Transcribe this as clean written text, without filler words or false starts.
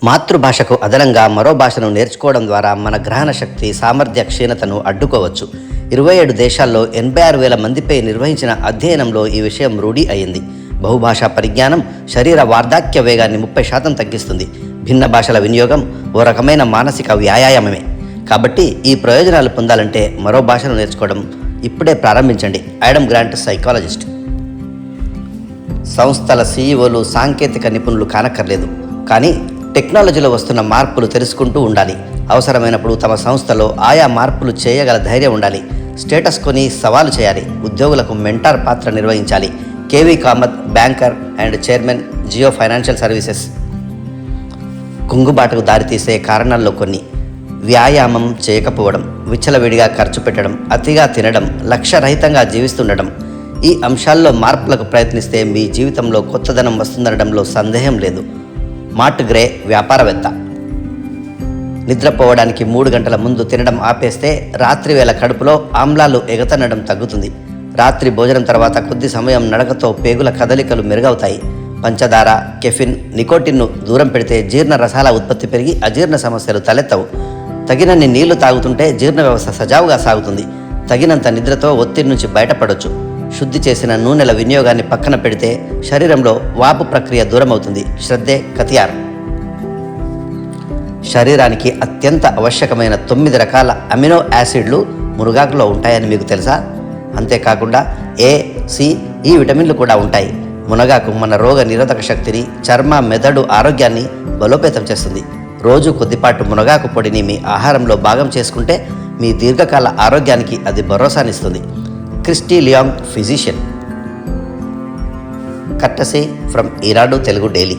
మాతృభాషకు అదనంగా మరో భాషను నేర్చుకోవడం ద్వారా మన గ్రహణ శక్తి సామర్థ్య క్షీణతను అడ్డుకోవచ్చు. 27 దేశాల్లో 86,000 మందిపై నిర్వహించిన అధ్యయనంలో ఈ విషయం రూఢి అయింది. బహుభాషా పరిజ్ఞానం శరీర వార్ధాక్య వేగాన్ని 30% తగ్గిస్తుంది. భిన్న భాషల వినియోగం ఓ రకమైన మానసిక వ్యాయామమే. కాబట్టి ఈ ప్రయోజనాలు పొందాలంటే మరో భాషను నేర్చుకోవడం ఇప్పుడే ప్రారంభించండి. Adam grant, psychologist. సంస్థల సీఈఓలు సాంకేతిక నిపుణులు కానక్కర్లేదు, కానీ టెక్నాలజీలో వస్తున్న మార్పులు తెలుసుకుంటూ ఉండాలి. అవసరమైనప్పుడు తమ సంస్థలో ఆయా మార్పులు చేయగల ధైర్యం ఉండాలి. స్టేటస్ కొని సవాలు చేయాలి. ఉద్యోగులకు మెంటార్ పాత్ర నిర్వహించాలి. KV Kamath, banker and chairman, Jio financial services. కుంగుబాటుకు దారితీసే కారణాల్లో కొన్ని: వ్యాయామం చేయకపోవడం, విచ్చలవిడిగా ఖర్చు పెట్టడం, అతిగా తినడం, లక్ష్యరహితంగా జీవిస్తుండడం. ఈ అంశాల్లో మార్పులకు ప్రయత్నిస్తే మీ జీవితంలో కొత్తదనం వస్తుందనడంలో సందేహం లేదు. మార్ట్ గ్రే, వ్యాపారవేత్త. నిద్రపోవడానికి 3 గంటల ముందు తినడం ఆపేస్తే రాత్రి వేళ కడుపులో ఆమ్లాలు ఎగతనడం తగ్గుతుంది. రాత్రి భోజనం తర్వాత కొద్ది సమయం నడకతో పేగుల కదలికలు మెరుగవుతాయి. పంచదార, కెఫిన్, నికోటిన్ను దూరం పెడితే జీర్ణ రసాల ఉత్పత్తి పెరిగి అజీర్ణ సమస్యలు తలెత్తవు. తగినన్ని నీళ్లు తాగుతుంటే జీర్ణ వ్యవస్థ సజావుగా సాగుతుంది. తగినంత నిద్రతో ఒత్తిడి నుంచి బయటపడవచ్చు. శుద్ధి చేసిన నూనెల వినియోగాన్ని పక్కన పెడితే శరీరంలో వాపు ప్రక్రియ దూరమవుతుంది. శ్రద్ధే కతియార్. శరీరానికి అత్యంత ఆవశ్యకమైన 9 రకాల అమినో యాసిడ్లు మునగాకులో ఉంటాయని మీకు తెలుసా? అంతేకాకుండా ఏ, సి, ఈ విటమిన్లు కూడా ఉంటాయి. మునగాకు మన రోగ నిరోధక శక్తిని, చర్మ, మెదడు ఆరోగ్యాన్ని బలోపేతం చేస్తుంది. రోజు కొద్దిపాటు మునగాకు పొడిని మీ ఆహారంలో భాగం చేసుకుంటే మీ దీర్ఘకాల ఆరోగ్యానికి అది భరోసానిస్తుంది. Christy Liang, physician. Courtesy from Eenadu Telugu daily.